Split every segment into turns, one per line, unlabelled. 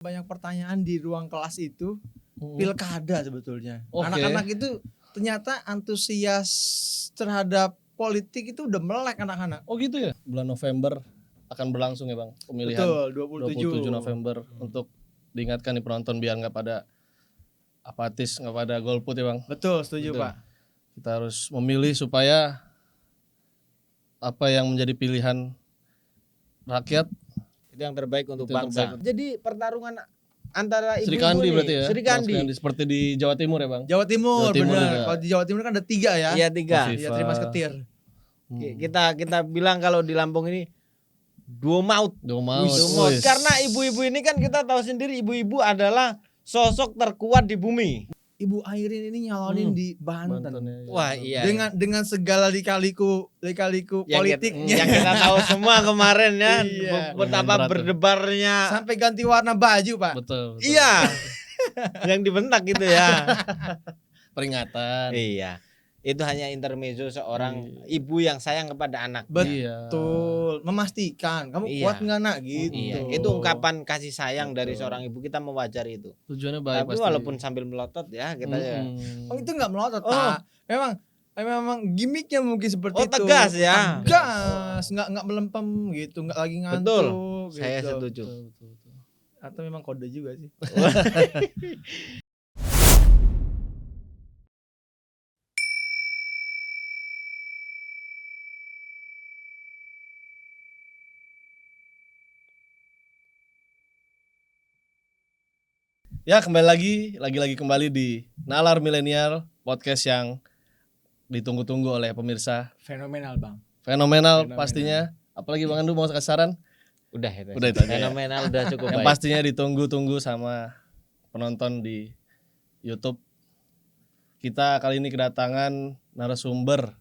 Banyak pertanyaan di ruang kelas itu pilkada sebetulnya.
Oke.
Anak-anak itu ternyata antusias terhadap politik itu udah melek anak-anak.
Oh gitu ya? Bulan November akan berlangsung ya Bang, pemilihan.
Betul,
27 November untuk diingatkan nih penonton biar nggak pada apatis, nggak pada golput ya Bang.
Betul, setuju
Betul.
Pak.
Kita harus memilih supaya apa yang menjadi pilihan rakyat
Itu yang terbaik untuk
Itu yang
bangsa.
terbaik.
Jadi pertarungan antara
Sri
ibu-ibu
Kandi
nih,
berarti ya.
Sri Kandi.
Bang Sri Seperti di Jawa Timur ya Bang.
Jawa Timur,
Jawa Timur
benar.
juga.
Kalau di Jawa Timur kan ada 3 ya.
Iya 3.
Kofifa.
Iya, Trimas Ketir.
Kita bilang kalau di Lampung ini duo maut.
Duo maut.
Duo maut.
Wis.
Karena ibu-ibu ini kan kita tahu sendiri, ibu-ibu adalah sosok terkuat di bumi.
Ibu Airin ini nyalonin di Banten.
Banten ya.
Wah iya.
Dengan segala lika-liku politiknya.
Yang kita tahu semua kemarin ya,
Iya.
betapa
Berat tuh.
berdebarnya.
Sampai ganti warna baju, Pak.
Betul.
Iya. Yang dibentak gitu ya.
Peringatan.
Iya. Itu hanya intermezzo seorang ibu yang sayang kepada anak.
Betul. Memastikan kamu
Iya.
kuat nggak nak gitu.
Iya, itu ungkapan kasih sayang dari seorang ibu, kita mewajari itu.
Tujuannya baik
Tapi
pasti.
walaupun sambil melotot ya kita ya.
Oh, itu nggak melotot,
Oh.
Pak. Memang gimmicknya mungkin seperti
Oh,
itu.
tegas ya.
Tegas, nggak melempem gitu, nggak lagi ngantuk.
Betul.
Gitu.
Saya setuju.
Betul.
Atau memang kode juga sih.
Ya kembali lagi kembali di Nalar Milenial, podcast yang ditunggu-tunggu oleh pemirsa.
Fenomenal, Bang.
Fenomenal pastinya. Apalagi Bang Andu mau kasih saran?
Udah itu.
Udah itu aja ya.
Fenomenal, udah cukup
Yang
baik.
pastinya ditunggu-tunggu sama penonton di YouTube. Kita kali ini kedatangan narasumber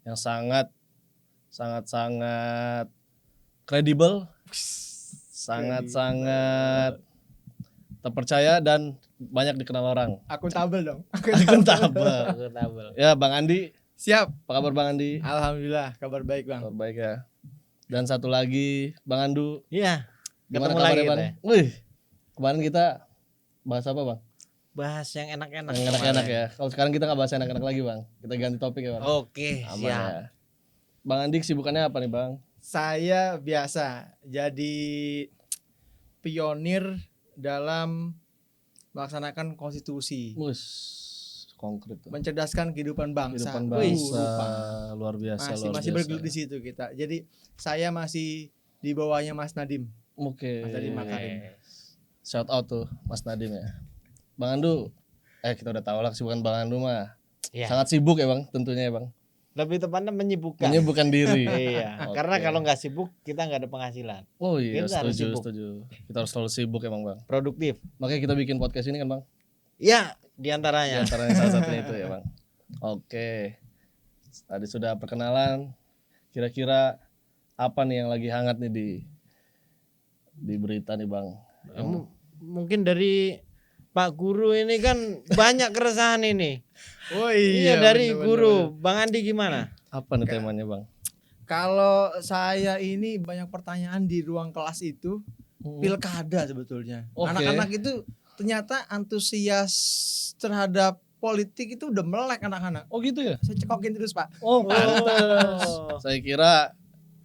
yang sangat kredibel, sangat terpercaya dan banyak dikenal orang.
Akuntabel dong.
Akuntabel. Ya Bang Andi,
Siap.
apa kabar Bang Andi?
Alhamdulillah, kabar baik, Bang.
Kabar baik ya. Dan satu lagi Bang Andu,
Iya.
gimana
Ketemu lagi
kabarnya Bang?
kita ya.
Wih, kemarin kita bahas apa Bang?
Bahas yang enak-enak.
Yang enak-enak ya. Kalau sekarang kita nggak bahas enak-enak lagi Bang. Kita ganti topik ya Bang.
Oke,
Aman
siap.
ya. Bang Andi kesibukannya apa nih Bang?
Saya biasa jadi pionir dalam melaksanakan konstitusi,
Mus, konkret tuh.
mencerdaskan kehidupan bangsa.
Kehidupan
Wih,
bangsa,
Pak.
luar biasa.
Masih bergelut di situ kita. Jadi saya masih di bawahnya Mas Nadiem.
Oke.
Mas Nadiem Makarim.
Shout out tuh Mas Nadiem ya. Bang Andu, kita udah tahu lah kesibukan Bang Andu mah.
Iya.
Sangat sibuk ya Bang, tentunya ya Bang.
Lebih tepatnya menyibukkan.
Menyibukkan diri.
Iya.
Oke.
Karena kalau nggak sibuk kita nggak ada penghasilan.
Oh iya,
Kita harus sibuk.
setuju. Kita harus selalu sibuk emang Bang.
Produktif.
Makanya kita bikin podcast ini kan Bang.
Iya,
Di
diantaranya.
antaranya salah satunya itu ya Bang. Oke. Tadi sudah perkenalan. Kira-kira apa nih yang lagi hangat nih di berita nih Bang?
Mungkin dari Pak Guru ini kan banyak keresahan ini.
Oh
Iya, dari
bener,
guru.
bener.
Bang Andi gimana?
Apa nih temanya Bang?
Kalau saya ini banyak pertanyaan di ruang kelas itu pilkada sebetulnya.
Oke.
Anak-anak itu ternyata antusias terhadap politik itu udah melek anak-anak.
Oh gitu ya?
Saya cekokin terus, Pak.
Oh pantas. Saya kira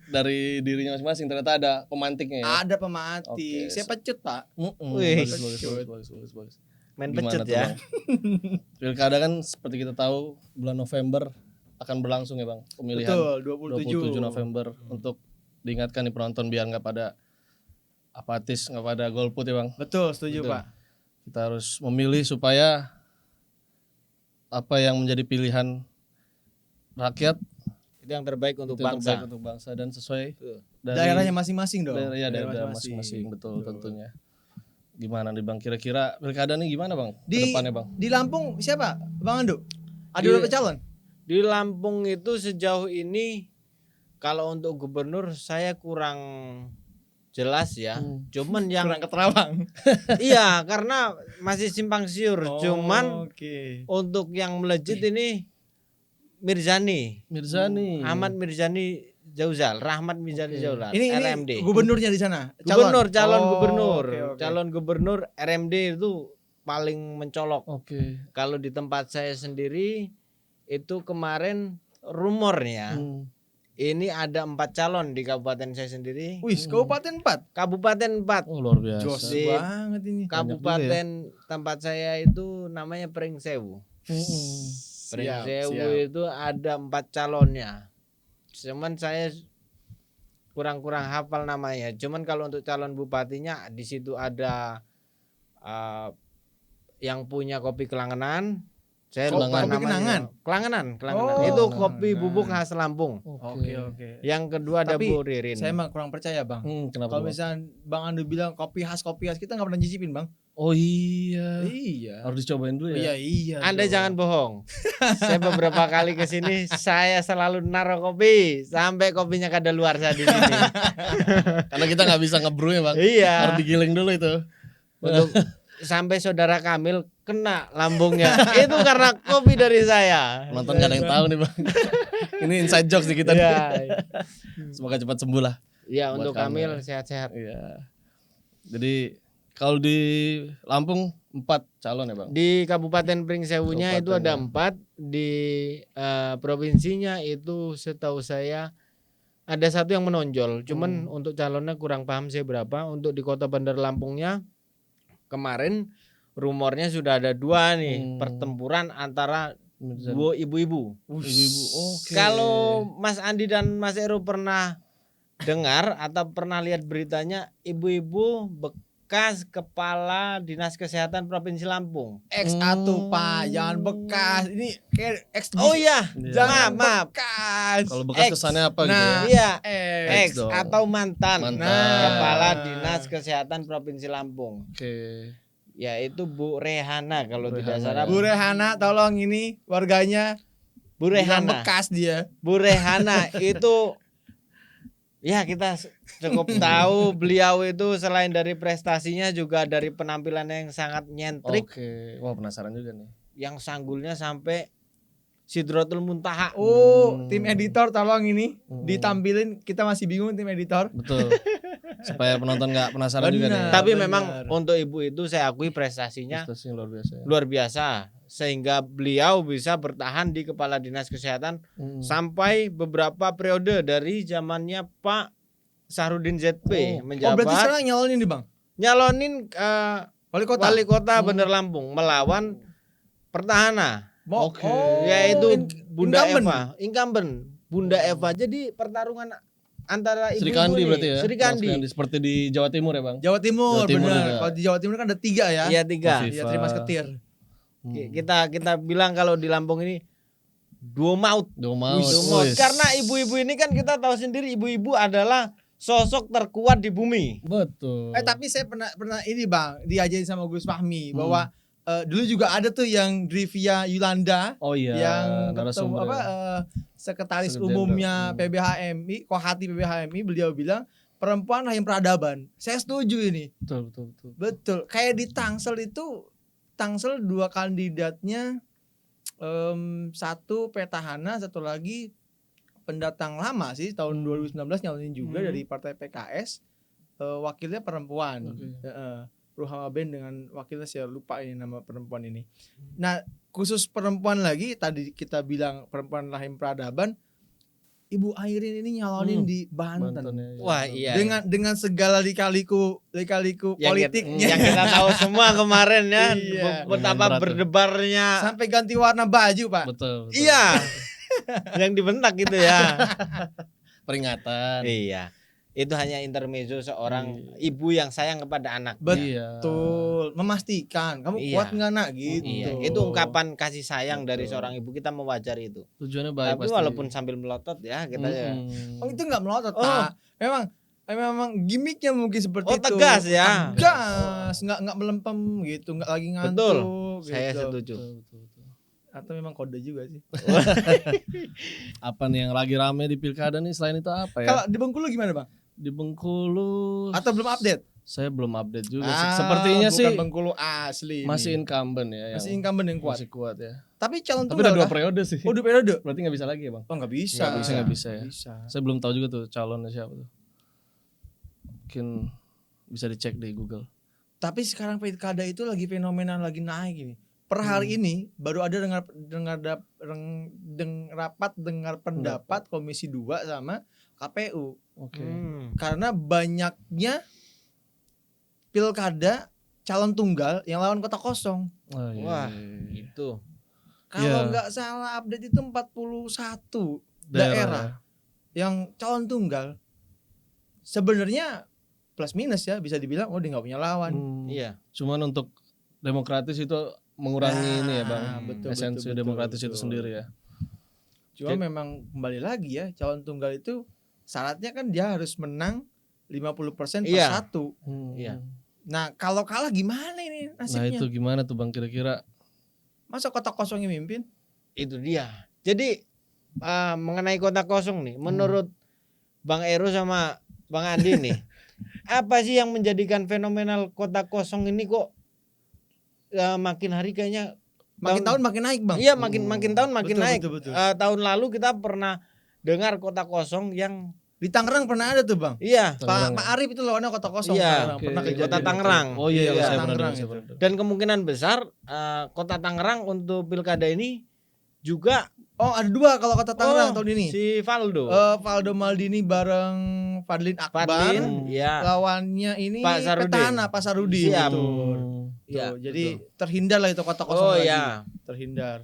dari dirinya masing-masing ternyata ada pemantiknya ya.
Ada pemantik.
Oke.
Saya pecut, Pak.
Wih.
Bagus.
Main
Gimana
pecut
tuh,
ya.
Bang? Pilkada kan seperti kita tahu bulan November akan berlangsung ya Bang, pemilihan.
Betul,
27 November untuk diingatkan nih penonton biar nggak pada apatis, nggak pada golput ya Bang.
Betul, setuju,
Betul.
Pak.
Kita harus memilih supaya apa yang menjadi pilihan rakyat
Itu yang terbaik untuk
itu yang
bangsa.
terbaik untuk bangsa dan sesuai dari
Daerahnya masing-masing dong.
daerah masing-masing, betul tentunya. Gimana nih Bang, kira-kira pilkada nih gimana Bang?
Di
Kedepannya Bang?
Di Lampung siapa? Bang Andu? Ada
Di-
berapa calon?
Di Lampung itu sejauh ini kalau untuk gubernur saya kurang jelas ya. Cuman yang
Kurang keterawang.
iya karena masih simpang siur. Cuman
Oke.
untuk yang melejit ini Mirzani.
Mirzani.
Ahmad Mirzani Jauzal, Rahmat Mizani
Oke.
Jauzal,
Ini
RMD.
gubernurnya di sana.
Calon
Oh,
gubernur.
oke, oke.
Calon gubernur RMD itu paling mencolok.
Oke.
Kalau di tempat saya sendiri itu kemarin rumornya ini ada 4 calon di kabupaten saya sendiri.
Wih, Kabupaten 4.
Kabupaten 4.
Oh, luar biasa.
Jos
Di-
banget ini.
Kabupaten tempat saya itu namanya Pringsewu. Pringsewu
siap.
itu ada 4 calonnya. Cuman saya kurang hafal namanya. Cuman kalau untuk calon bupatinya di situ ada yang punya kopi Kelangenan. Saya
Kopi
lupa namanya.
Kenangan?
Kelangenan.
Oh,
Itu
Kelangenan.
kopi bubuk khas Lampung.
Oke.
Yang kedua ada
Tapi
Bu Ririn.
Saya emang kurang percaya, Bang.
Kenapa?
Kalau
Bang?
misalnya Bang Andu bilang kopi khas, kita nggak pernah nyicipin, Bang.
Oh iya.
Iya.
Harus dicobain dulu ya.
Iya.
Anda
dong.
jangan bohong. Saya beberapa kali ke sini saya selalu naruh kopi sampai kopinya kada luar saya di sini.
Karena kita nggak bisa ngebrew ya bang.
Iya.
Harus digiling dulu itu.
Untuk sampai saudara Kamil kena lambungnya. Itu karena kopi dari saya.
Penonton gak ada yang tahu nih bang. Ini inside jokes di kita.
Iya.
nih. Semoga cepat sembuh lah.
Iya,
Buat
untuk Kamil
Kamil.
sehat-sehat.
Iya. Jadi kalau di Lampung 4 calon ya bang.
Di Kabupaten Pringsewunya itu ada
Kabupaten,
4, di provinsinya itu setahu saya ada 1 yang menonjol. Cuman untuk calonnya kurang paham saya berapa. Untuk di Kota Bandar Lampungnya kemarin rumornya sudah ada 2 nih pertempuran antara 2 ibu-ibu.
Ibu-ibu. Oke.
Kalau Mas Andi dan Mas Eru pernah dengar atau pernah lihat beritanya, ibu-ibu bekas kepala Dinas Kesehatan Provinsi Lampung.
X1 Pak, jangan bekas. Ini kayak X.
Oh iya,
Jangan
maaf.
bekas.
Kalau bekas
X.
kesannya apa gitu
Nah,
ya?
Iya,
X
X
dong.
atau mantan,
Mantan.
kepala Dinas Kesehatan Provinsi Lampung.
Oke.
Yaitu Bu Rehana kalau
Bu
tidak
Rehana.
salah.
Bu Rehana, tolong ini warganya.
Bu
Jangan
Rehana.
bekas dia.
Bu Rehana itu ya kita cukup tahu beliau itu selain dari prestasinya juga dari penampilannya yang sangat nyentrik,
Oke. Wah penasaran juga nih.
yang sanggulnya sampai Sidratul Muntaha.
Oh, tim editor tolong ini
Hmm.
ditampilin. Kita masih bingung tim editor.
Betul. Supaya penonton nggak penasaran juga nih.
Benar.
Tapi
benar.
memang untuk ibu itu saya akui prestasinya
Prestasinya luar biasa. Ya.
luar biasa sehingga beliau bisa bertahan di Kepala Dinas Kesehatan sampai beberapa periode dari zamannya Pak Sahrudin ZP
Oh,
menjabat
berarti sekarang nyalonin nih, Bang.
nyalonin
Wali kota.
Wali Kota Bandar Lampung melawan Pertahanan
Oke.
yaitu Bunda
incumbent.
Eva, incumbent Bunda Eva. Jadi pertarungan antara
Sri
ibu-ibu
Kandi
nih,
berarti ya.
Sri Kandi.
Seperti di Jawa Timur ya bang.
Jawa Timur,
Jawa Timur
benar.
juga.
Kalau di Jawa Timur kan ada 3 ya.
Iya 3.
Kofifa.
Iya, terima ketir.
Kita bilang kalau di Lampung ini duo maut.
Duo maut.
Duo maut.
Wis.
Karena ibu-ibu ini kan kita tahu sendiri ibu-ibu adalah sosok terkuat di bumi.
Betul.
Tapi saya pernah ini, Bang, diajarin sama Gus Fahmi bahwa dulu juga ada tuh yang Drivia Yulanda
Oh iya.
yang ketemu
narasumber
apa
ya.
sekretaris
Sekjen
umumnya
Jenderal.
PBHMI, Kohati PBHMI, beliau bilang perempuan yang peradaban. Saya setuju ini.
Betul.
Betul. Kayak di Tangsel itu Tangsel 2 kandidatnya, 1 petahana, 1 lagi pendatang lama sih tahun 2019 nyalonin juga dari partai PKS, wakilnya perempuan.
Oke.
Ruhama Ben dengan wakilnya saya lupa ini nama perempuan ini. Nah, khusus perempuan lagi tadi kita bilang perempuan lahir peradaban, Ibu Airin ini nyalonin di Banten.
Banten, ya.
Wah, iya.
Dengan segala lika-liku politiknya.
Yang kita tahu semua kemarin ya,
Iya.
betapa
Berat tuh.
berdebarnya.
Sampai ganti warna baju, Pak.
Betul.
Iya. Yang dibentak gitu ya.
Peringatan.
Iya. Itu hanya intermezzo seorang ibu yang sayang kepada anak.
Iya.
Betul, memastikan kamu
Iya.
kuat nggak nak gitu.
Iya, itu ungkapan kasih sayang dari seorang ibu, kita mewajari itu.
Tujuannya baik
Tapi
pasti.
walaupun sambil melotot ya kita ya.
Oh, itu nggak melotot,
Oh.
Pak. Memang gimmicknya mungkin seperti
Oh,
itu.
tegas ya.
Tegas, nggak melempem gitu, nggak lagi ngantuk.
Betul.
Gitu.
Saya setuju.
Betul.
Atau memang kode juga sih.
Apa nih yang lagi rame di pilkada nih selain itu apa ya?
Kalau di Bengkulu gimana, Bang?
Di Bengkulu
Atau belum update?
Saya belum update juga sih. Sepertinya
bukan
sih
Bengkulu asli.
masih
ini.
incumbent ya.
Masih incumbent yang kuat.
Masih kuat ya.
Tapi calon
Tapi
tunggal
udah 2
kah?
periode sih.
Oh, 2 periode.
Berarti nggak bisa lagi ya bang?
Oh, nggak bisa.
Nggak bisa
ya.
Bisa.
Saya belum tahu juga tuh calonnya siapa tuh. Mungkin bisa dicek di Google.
Tapi sekarang pilkada itu lagi fenomenal, lagi naik ini. Per hari ini baru ada rapat dengar pendapat Komisi 2 sama KPU.
Oke.
Karena banyaknya pilkada calon tunggal yang lawan kota kosong.
Oh, iya,
Wah,
iya.
itu.
Kalau
Iya.
nggak salah update itu 41 daerah yang calon tunggal. Sebenarnya plus minus ya, bisa dibilang dia nggak punya lawan.
Iya.
Cuman untuk demokratis itu mengurangi ini ya bang,
betul,
esensi
betul,
demokratis
betul.
itu sendiri ya.
Cuma memang kembali lagi ya, calon tunggal itu syaratnya kan dia harus menang 50% per
Iya.
satu.
Iya.
Nah, kalau kalah gimana ini
Nah
nasibnya?
itu gimana tuh bang kira-kira?
Masa kota kosong yang mimpin?
Itu dia. Jadi mengenai kota kosong nih, menurut Bang Eru sama Bang Andi nih, apa sih yang menjadikan fenomenal kota kosong ini kok makin hari kayaknya
Makin tahun makin naik, Bang.
Iya, makin tahun makin
Betul,
naik.
betul.
Tahun lalu kita pernah dengar kota kosong yang
Di Tangerang pernah ada tuh, Bang.
iya,
Tangerang
Pak Arif itu lawannya kota kosong.
Iya,
Tangerang. Pernah
Oke.
kejadian
Kota
itu.
Tangerang.
Oh iya,
Iya,
saya pernah
Tangerang
dengar, saya
itu.
pernah dengar.
dan kemungkinan besar kota Tangerang untuk pilkada ini juga
Oh, ada 2 kalau kota Tangerang tahun ini.
si Valdo.
Valdo Maldini bareng Fadlin Akbar.
Fadlin, ya.
Lawannya ini
Pak Sarudin.
petahana Pak Sarudin.
Siap.
Betul.
Iya,
Tuh, jadi terhindar lah itu kota kosong
Oh
lagi.
iya.
Terhindar.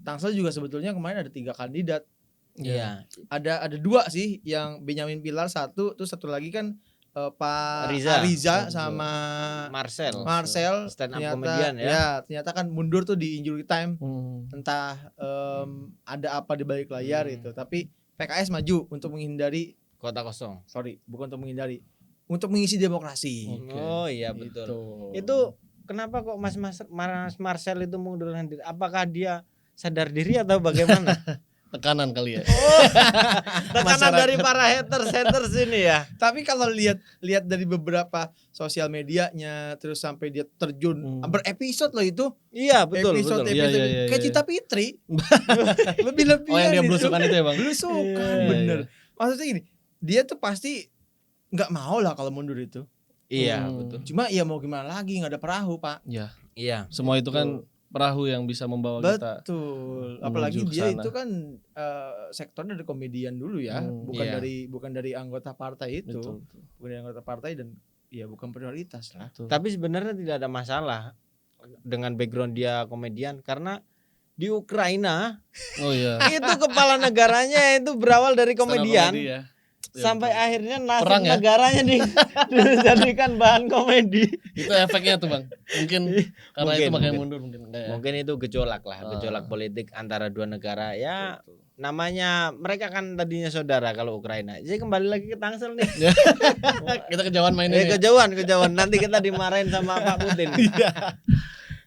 Tangsel juga sebetulnya kemarin ada 3 kandidat.
Iya.
Ada 2 sih, yang Benyamin Pilar 1, terus satu lagi kan Pak
Riza.
Ariza sama
Marcel.
Marcel.
Stand up
Ternyata
comedian ya.
ya, ternyata kan mundur tuh di injury time.
Hmm.
Entah ada apa di balik layar itu. Tapi PKS maju untuk menghindari,
Kota kosong.
bukan untuk menghindari, untuk mengisi demokrasi.
Oke.
Oh iya betul.
Gitu.
Itu kenapa kok Mas Marcel itu mengundurkan diri? Apakah dia sadar diri atau bagaimana?
Tekanan kali ya.
Tekanan dari para haters ini ya.
Tapi kalau lihat dari beberapa sosial medianya, terus sampai dia terjun berepisode loh itu.
Iya betul
episode
betul.
Iya, iya, iya,
kayak
iya.
Cita Fitri. Lebih-lebihan.
Oh yang dia
itu.
belusukan itu ya bang?
Belusukan,
Iya,
bener.
iya.
Maksudnya gini, dia tuh pasti nggak mau lah kalau mundur itu.
Iya
Hmm.
betul.
Cuma ya mau gimana lagi, nggak ada perahu, Pak.
Ya.
Iya.
Semua itu kan perahu yang bisa membawa kita.
Betul.
menuju
Apalagi
ke
dia
sana.
itu kan sektornya dari komedian dulu ya,
Iya.
bukan dari anggota partai itu.
Betul.
Bukan dari anggota partai dan ya bukan prioritas lah.
Betul.
Tapi sebenarnya tidak ada masalah dengan background dia komedian karena di Ukraina
Oh iya.
itu kepala negaranya itu berawal dari
Stand up
komedian
comedy ya.
sampai
betul.
akhirnya nasib
Perang ya?
negaranya dijadikan bahan komedi.
Itu efeknya tuh bang. Mungkin karena itu makanya
mungkin.
mundur mungkin. Enggak ya?
Mungkin itu gejolak lah, gejolak politik antara dua negara ya. Namanya mereka kan tadinya saudara kalau Ukraina. Jadi kembali lagi ke Tangsel nih.
Kita kejauhan mainnya. Ya?
Kejauhan. Nanti kita dimarahin sama Pak Putin.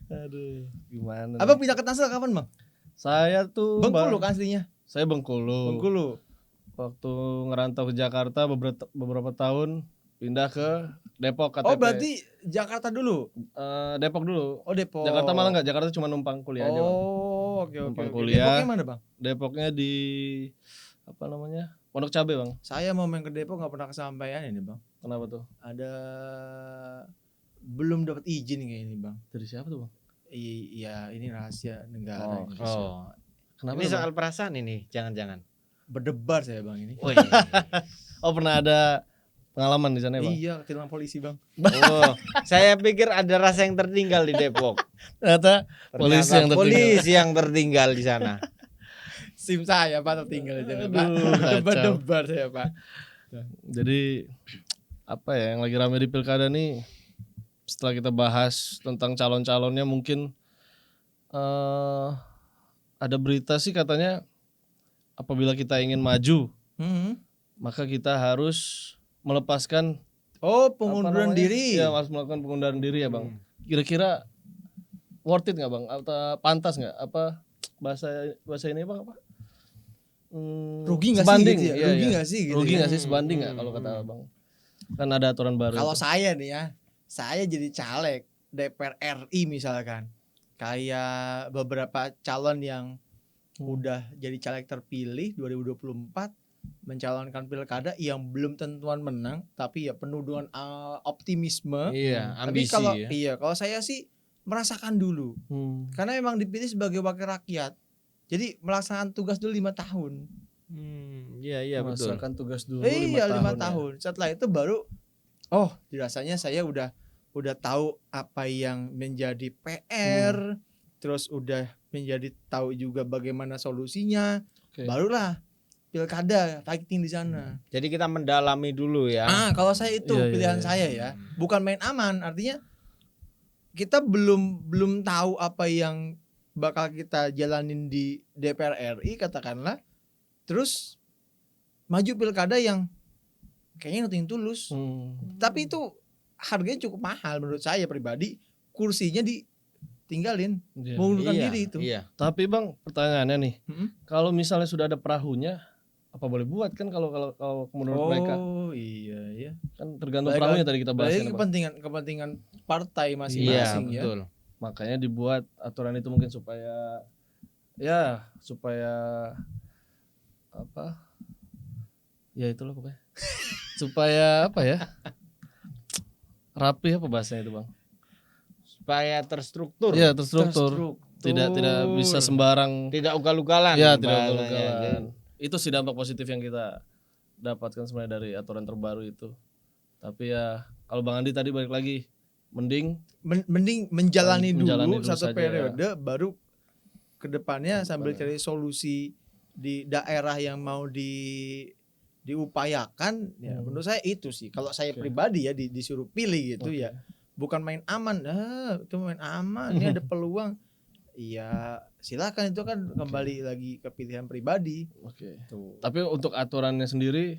Aduh, gimana?
Abang
nih?
pindah ke Tangsel kapan, Bang?
Saya tuh
Bengkulu
Bang,
kan aslinya.
Saya Bengkulu.
Bengkulu.
Waktu ngerantau ke Jakarta beberapa tahun pindah ke Depok KTP.
Oh, berarti Jakarta dulu.
Depok dulu.
Oh, Depok.
Jakarta malah enggak, Jakarta cuma numpang kuliah aja. Bang.
Oh, oke.
Numpang kuliah.
Depoknya mana, Bang?
Depoknya di apa namanya? Pondok Cabe, Bang.
Saya mau main ke Depok nggak pernah kesampaian ini, Bang.
Kenapa tuh?
Ada belum dapat izin kayak ini, Bang.
Dari siapa tuh, Bang?
Iya, ini rahasia negara.
Oh,
ini.
Oh,
Kenapa?
ini
tuh, Bang?
soal perasaan ini, jangan-jangan.
Berdebar saya, Bang, ini.
Oh,
Oh, pernah ada pengalaman di sana ya, Bang?
Iya, ketilang polisi, Bang.
oh, saya pikir ada rasa yang tertinggal di Depok.
Ternyata polisi yang tertinggal.
Polisi yang tertinggal di sana.
SIM saya, Pak, tertinggal di sana, Pak.
Aduh, kacau.
Berdebar saya, Pak.
Jadi apa ya yang lagi rame di pilkada nih? Setelah kita bahas tentang calon-calonnya, mungkin ada berita sih katanya apabila kita ingin maju, maka kita harus melepaskan
Oh,
apa
pengunduran
namanya?
diri.
Ya, harus melakukan pengunduran diri ya, Bang. Kira-kira worth it nggak, Bang? Atau pantas nggak? Apa bahasa ini Bang apa?
Rugi nggak sih
sebanding,
gitu ya?
iya,
Rugi
iya.
nggak sih gitu
Rugi
ya?
nggak sih sebanding nggak kalau kata Bang? Kan ada aturan baru.
Kalau
itu.
saya nih ya, saya jadi caleg DPR RI misalkan, kayak beberapa calon yang udah jadi caleg terpilih 2024 mencalonkan pilkada yang belum tentuan menang, tapi ya penuh dengan optimisme.
Iya,
Tapi
ambisi
kalau
ya.
kalau saya sih merasakan dulu, karena memang dipilih sebagai wakil rakyat, jadi melaksanakan tugas dulu 5 tahun.
Iya betul.
Merasakan tugas dulu
Iya 5
5 tahun.
tahun. Setelah itu baru dirasanya saya udah tahu apa yang menjadi PR, terus udah menjadi tahu juga bagaimana solusinya.
Oke.
Barulah pilkada fighting di sana.
Jadi kita mendalami dulu ya.
Kalau saya itu
Iya,
pilihan
iya.
saya ya, bukan main aman. Artinya kita belum tahu apa yang bakal kita jalanin di DPR RI katakanlah. Terus maju pilkada yang kayaknya nothing tulus. Tapi itu harganya cukup mahal menurut saya pribadi. Kursinya ditinggalin,
Iya.
mengundurkan diri itu.
Iya.
Tapi Bang, pertanyaannya nih,
Mm-mm.
kalau misalnya sudah ada perahunya, apa boleh buat kan kalau menurut mereka
Iya.
kan tergantung
Balik
perahunya
lagi-
tadi kita bahas
Berarti
kan, Bang.
kepentingan partai
Iya,
masing-masing ya.
betul.
Makanya dibuat aturan itu mungkin supaya apa? Ya itulah pokoknya. Supaya apa ya? Rapi apa bahasanya itu, Bang?
Supaya terstruktur.
Iya, terstruktur. Tidak bisa sembarang.
Tidak ugal-ugalan.
Ya, tidak
bahasanya.
ugal-ugalan. Itu sih dampak positif yang kita dapatkan sebenarnya dari aturan terbaru itu. Tapi ya kalau Bang Andi tadi balik lagi, mending
Mending menjalani
Menjalani
dulu
dulu
satu
saja,
periode baru kedepannya sambil
Kedepannya.
cari solusi di daerah yang mau diupayakan ya menurut saya itu sih kalau saya
Oke.
pribadi ya disuruh pilih gitu
Oke.
ya bukan main aman itu main aman ini ada peluang ya silakan itu kan kembali lagi ke pilihan pribadi
Oke.
tuh
Tapi untuk aturannya sendiri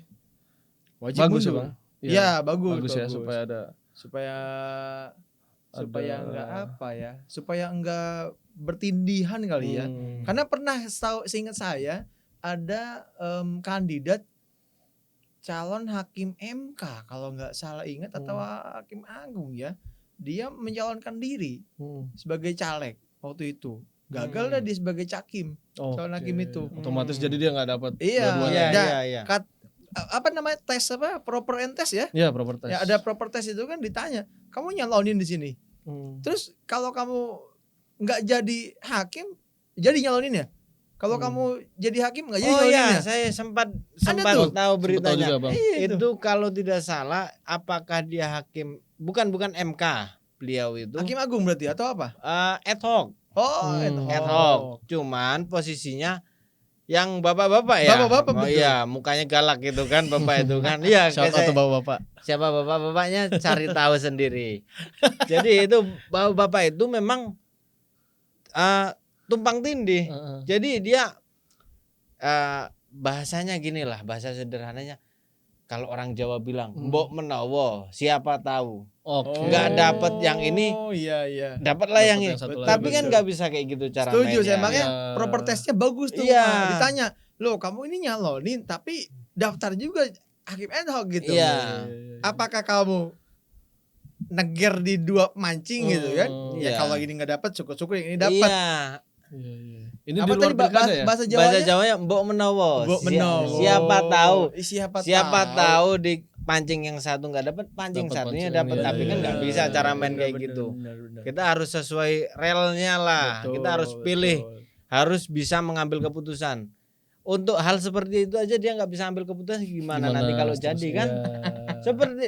wajib
bagus ya,
mundur.
Bang?
Ya, bagus
ya supaya ada
supaya
Ada-
enggak apa ya supaya enggak bertindihan kali ya karena pernah seingat saya ada kandidat calon hakim MK kalau nggak salah ingat atau hakim agung ya dia mencalonkan diri sebagai caleg waktu itu gagal dah dia sebagai cakim calon hakim itu.
Otomatis jadi dia nggak dapat
Iya,
dua-duanya.
Iya.
apa namanya tes apa proper and test ya
Iya, proper test.
ya ada proper test itu kan ditanya kamu nyalonin di sini terus kalau kamu nggak jadi hakim jadi nyalonin ya kalau kamu jadi hakim nggak jadi
Oh
nyalonin
iya,
ya
saya sempat
tuh.
tahu
Tahu
beritanya.
juga, Bang.
Iya,
Itu kalau tidak salah apakah dia hakim bukan MK beliau itu
hakim agung berarti atau apa
ad hoc.
ad
Ad
hoc.
hoc. Cuman posisinya yang bapak-bapak ya.
Bapak-bapak,
Oh
betul.
iya, mukanya galak gitu kan bapak itu kan. Iya,
Shout out to bapak-bapak.
siapa bapak-bapaknya cari tahu sendiri. Jadi itu bapak itu memang tumpang tindih. Jadi dia bahasanya gini lah, bahasa sederhananya. Kalau orang Jawa bilang, mbok menawa, siapa tahu.
Oke.
Nggak dapet yang ini,
Oh iya
dapatlah yang
Dapat
ini.
yang satu lagi,
Tapi kan
betul.
nggak bisa kayak gitu cara
setuju saya
mainnya.
makanya
Iya.
proper testnya bagus tuh
Iya.
Pak. Ditanya loh kamu ini nyalonin tapi daftar juga hakim ad hoc gitu
Iya.
apakah kamu neger di dua mancing gitu kan ya
Iya.
kalau ini nggak dapat syukur-syukur yang ini dapat
Iya. Ini
apa
di luar
tadi
pilkada ya?
bahasa
Bahasa
Jawanya
Jawanya mbok menawa.
Mbok menawa.
Siapa tahu.
siapa
Tahu di pancing yang satu nggak dapat, pancing
Dapat
satunya
pancing,
dapat.
iya,
Tapi
iya,
kan nggak
iya.
bisa cara main
Benar,
kayak
benar,
gitu.
benar.
Kita harus sesuai relnya lah.
Betul,
Kita harus pilih, harus bisa mengambil keputusan. Untuk hal seperti itu aja dia nggak bisa ambil keputusan gimana nanti kalau jadi
seterusnya?
kan? Seperti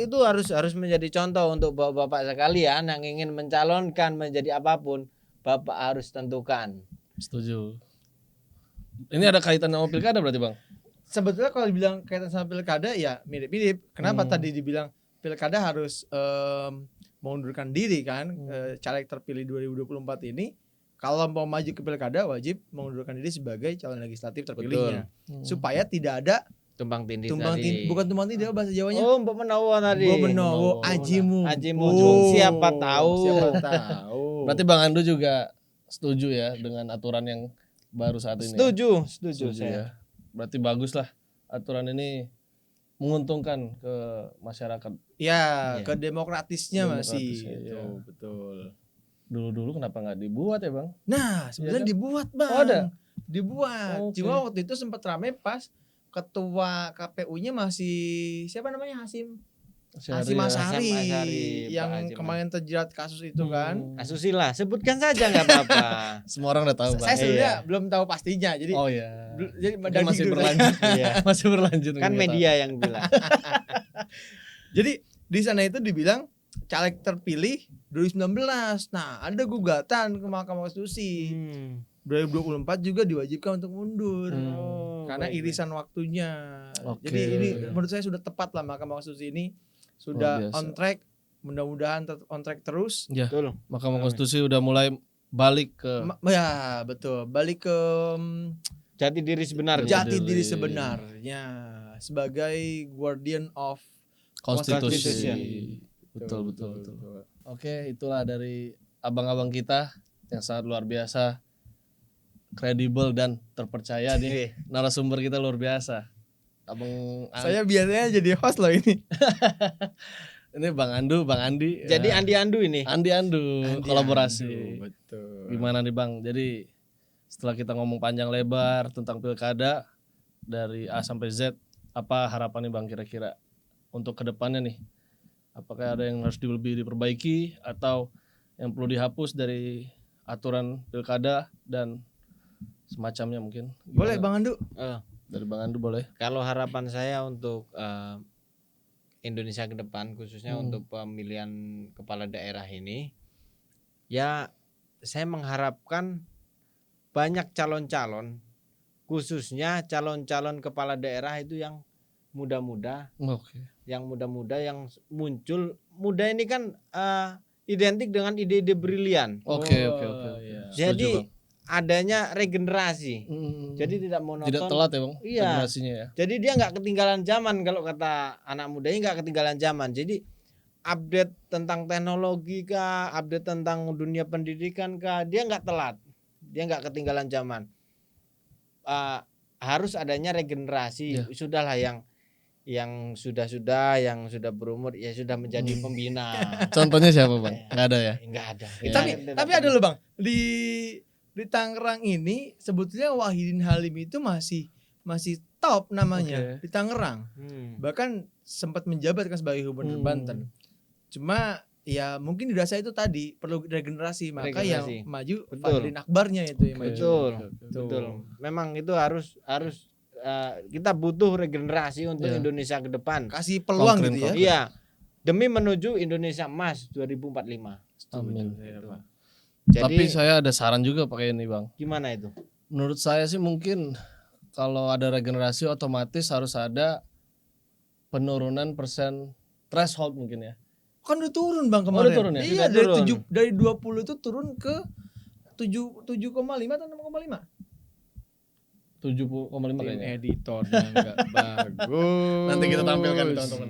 itu harus menjadi contoh untuk bapak-bapak sekalian yang ingin mencalonkan menjadi apapun, bapak harus tentukan.
Setuju. Ini ada kaitan sama pilkada berarti, Bang?
Sebetulnya kalau dibilang kaitan sama pilkada ya mirip-mirip. Kenapa tadi dibilang pilkada harus mengundurkan diri kan caleg terpilih 2024 ini kalau mau maju ke pilkada wajib mengundurkan diri sebagai calon legislatif terpilihnya supaya tidak ada
Tumpang tindih
tumpang
tadi.
tindih bukan tumpang tindih apa bahasa Jawanya
Oh, mbok menawa tadi.
Mbok menawa ajimu
Siapa tahu.
siapa tahu
Berarti Bang Andu juga setuju ya dengan aturan yang baru saat ini.
Setuju
Setuju
saya.
ya. Berarti bagus lah aturan ini menguntungkan ke masyarakat.
Ya,
Iya.
ke demokratisnya masih.
Demokratisnya,
Gitu,
iya.
betul.
Dulu-dulu kenapa nggak dibuat ya bang?
Nah, sebenarnya
kan?
dibuat Bang.
Oh, ada?
Dibuat.
Oke.
Cuma waktu itu sempat rame pas ketua KPU-nya masih siapa namanya Hasyim
Syahri ya.
Asyari
Hasyim Asyari,
yang
Pak Hasyim.
kemarin terjerat kasus itu kan.
Asusila, sebutkan saja nggak apa-apa.
Semua orang udah tahu bang.
Saya sebenarnya
Iya.
belum tahu pastinya. Jadi
Oh ya.
jadi
Mungkin
dari
masih
dulu
berlanjut.
Iya.
Masih berlanjut.
Kan
nggak
media yang bilang.
Jadi di sana itu dibilang caleg terpilih 2019. Nah, ada gugatan ke Mahkamah Konstitusi. 2024 juga diwajibkan untuk mundur.
Oh,
Karena
baik,
irisan waktunya.
Oke.
Jadi ini menurut saya sudah tepat lah Mahkamah Konstitusi ini sudah
Luar biasa.
on track. Mudah-mudahan on track terus.
Ya.
Betul.
Mahkamah Konstitusi udah mulai balik ke
Ya, betul. Balik ke
Jati diri sebenarnya.
jati diri
diri.
sebenarnya sebagai guardian of
konstitusi.
Constitution.
Betul. Oke, itulah dari abang-abang kita yang sangat luar biasa, kredibel dan terpercaya nih. Narasumber kita luar biasa. Abang
Saya biasanya jadi host loh ini.
ini Bang Andu, Bang Andi.
Jadi
ya.
Andi Andu ini.
Andi Andu kolaborasi.
Betul.
Gimana nih Bang? Jadi setelah kita ngomong panjang lebar tentang pilkada dari A sampai Z, apa harapan nih Bang kira-kira untuk kedepannya nih? Apakah ada yang harus lebih diperbaiki atau yang perlu dihapus dari aturan pilkada dan semacamnya mungkin?
Boleh
Gimana?
Bang Andu?
Dari Bang Andu boleh.
Kalau harapan saya untuk Indonesia ke depan, khususnya untuk pemilihan kepala daerah ini, ya saya mengharapkan banyak calon-calon, khususnya calon-calon kepala daerah itu yang muda-muda,
Oke.
yang muda-muda yang muncul. Muda ini kan identik dengan ide-ide brilian.
Oke.
Iya.
Setuju,
Jadi
Bang.
adanya regenerasi. Jadi tidak monoton.
tidak telat ya Bang
Iya.
generasinya ya.
Jadi dia nggak ketinggalan zaman, kalau kata anak mudanya nggak ketinggalan zaman. Jadi update tentang teknologi kah, update tentang dunia pendidikan kah, dia nggak telat, dia nggak ketinggalan zaman. Harus adanya regenerasi. Sudahlah yang sudah berumur ya sudah menjadi pembina.
Contohnya siapa Bang? Nggak ada ya?
Nggak ada.
Tapi ada loh Bang. Di Tangerang ini sebetulnya Wahidin Halim itu masih top namanya di Tangerang. Bahkan sempat menjabat kan sebagai gubernur Banten. Cuma ya mungkin dirasa itu tadi perlu regenerasi, maka yang maju Fadlin Akbarnya itu yang maju.
Betul. Memang itu harus kita butuh regenerasi untuk Indonesia ke depan.
Kasih peluang
Konkret,
gitu ya.
Iya. Demi menuju Indonesia Emas 2045.
Amin.
Jadi,
Tapi saya ada saran juga pakai ini Bang.
gimana itu?
Menurut saya sih mungkin kalau ada regenerasi otomatis harus ada penurunan persen threshold mungkin ya.
Kan udah turun Bang
Oh,
kemarin.
udah turun ya?
Iya, dari 20 itu turun ke 7,5 atau 6,5?
7,5 kayaknya.
Editornya enggak bagus.
Nanti kita tampilkan teman-teman.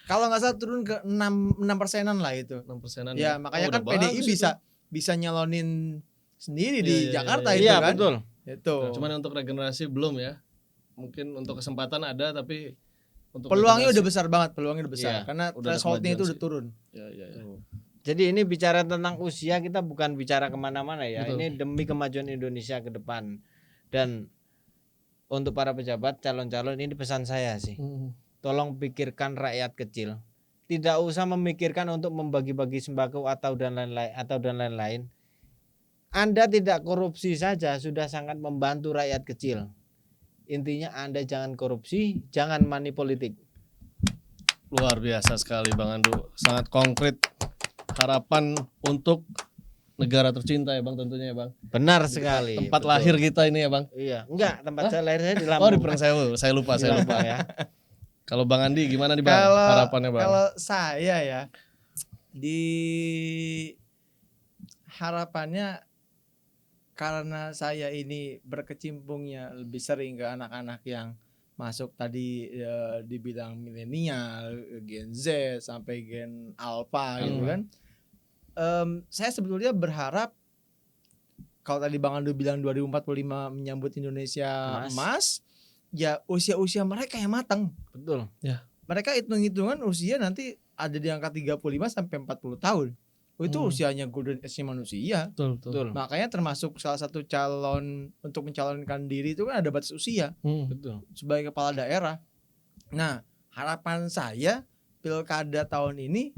Kalau nggak salah turun ke 6%-an lah itu.
6%-an.
Ya, makanya kan
udah
PDI
bagus
bisa nyalonin sendiri
Iya,
di
iya,
Jakarta
iya,
itu
Iya,
kan.
betul.
Itu.
itu. Cuman untuk regenerasi belum ya. Mungkin untuk kesempatan ada tapi untuk
Peluangnya
regenerasi-
udah besar banget, peluangnya udah besar
Iya,
karena
udah ada
thresholdnya itu
kemajuan
udah
sih.
turun.
Ya.
Jadi ini bicara tentang usia, kita bukan bicara kemana-mana ya.
Betul.
Ini demi kemajuan Indonesia ke depan. Dan untuk para pejabat, calon-calon, ini pesan saya sih. Tolong pikirkan rakyat kecil. Tidak usah memikirkan untuk membagi-bagi sembako atau dan lain-lain. Anda tidak korupsi saja sudah sangat membantu rakyat kecil. Intinya Anda jangan korupsi, jangan money politik.
Luar biasa sekali Bang Andu. Sangat konkret harapan untuk negara tercinta ya Bang tentunya ya Bang.
Benar sekali.
Tempat
betul.
lahir kita ini ya Bang.
Iya, enggak, tempat saya lahirnya di
Oh
Lampung.
di Perengsewu. Saya lupa.
ya.
Kalau Bang Andi gimana nih Bang harapannya Bang?
Kalau saya ya di harapannya karena saya ini berkecimpungnya lebih sering ke anak-anak yang masuk tadi dibilang milenial, Gen Z sampai Gen Alpha gitu kan. Saya sebetulnya berharap kalau tadi Bang Andu bilang 2045 menyambut Indonesia emas, ya usia-usia mereka yang matang.
Betul.
Mereka hitung-hitungan usia nanti ada di angka 35 sampai 40 tahun. Itu usianya golden age-nya manusia.
Betul.
Makanya termasuk salah satu calon untuk mencalonkan diri itu kan ada batas usia
Betul.
sebagai kepala daerah. Nah, harapan saya pilkada tahun ini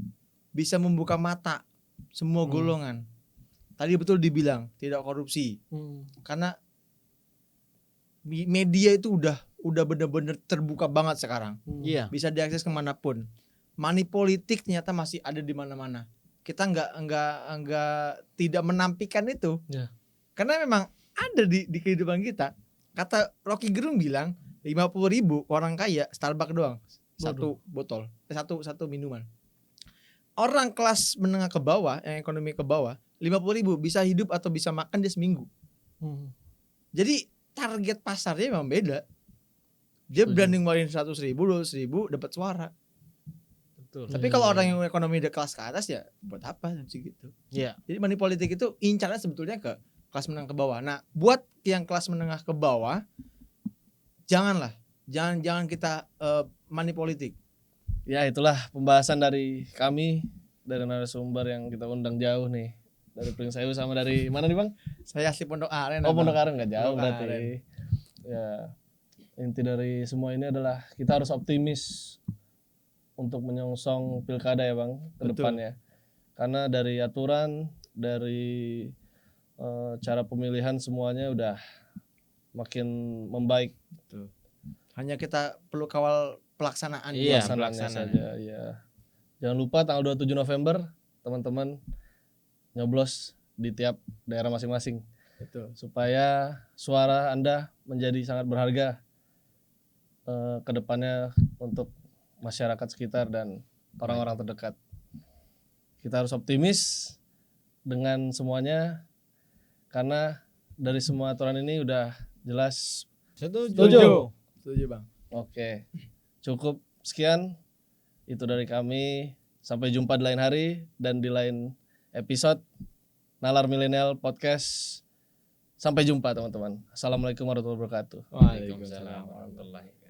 bisa membuka mata semua golongan. Tadi betul dibilang tidak korupsi. Karena media itu udah benar-benar terbuka banget sekarang.
Iya.
Bisa diakses kemanapun. Money politik ternyata masih ada di mana-mana. Kita nggak tidak menampikan itu.
Ya.
Karena memang ada di kehidupan kita. Kata Rocky Gerung bilang 50.000 orang kaya Starbucks doang satu botol, satu minuman. Orang kelas menengah ke bawah, yang ekonomi ke bawah, 50.000 bisa hidup atau bisa makan dia seminggu. Jadi target pasarnya memang beda. Dia berani ngeluarin 100.000, 200.000 dapat suara.
Betul.
Tapi kalau orang yang ekonomi udah kelas ke atas ya buat apa sih gitu.
Iya.
Jadi money politik itu incarnya sebetulnya ke kelas menengah ke bawah. Nah, buat yang kelas menengah ke bawah, jangan kita money politik.
Ya itulah pembahasan dari kami, dari narasumber yang kita undang jauh nih, dari Pringsayu sama dari mana nih Bang?
Saya asli Pondok Aren.
Oh
Abang.
Pondok Aren nggak jauh
Pondok
berarti.
Aren.
Ya inti dari semua ini adalah kita harus optimis untuk menyongsong pilkada ya Bang ke
Betul.
depannya. Karena dari aturan, dari cara pemilihan semuanya udah makin membaik.
Betul. Hanya kita perlu kawal pelaksanaan.
Iya,
Pelaksanaannya
pelaksanaan.
saja. Ya. Jangan lupa tanggal 27 November teman-teman nyoblos di tiap daerah masing-masing.
Betul.
Supaya suara Anda menjadi sangat berharga ke depannya untuk masyarakat sekitar dan orang-orang terdekat. Kita harus optimis dengan semuanya karena dari semua aturan ini udah jelas.
Setuju.
Setuju Bang.
Oke, cukup sekian itu dari kami. Sampai jumpa di lain hari dan di lain episode Nalar Milenial Podcast. Sampai jumpa teman-teman. Assalamualaikum warahmatullahi wabarakatuh.
Waalaikumsalam warahmatullahi wabarakatuh.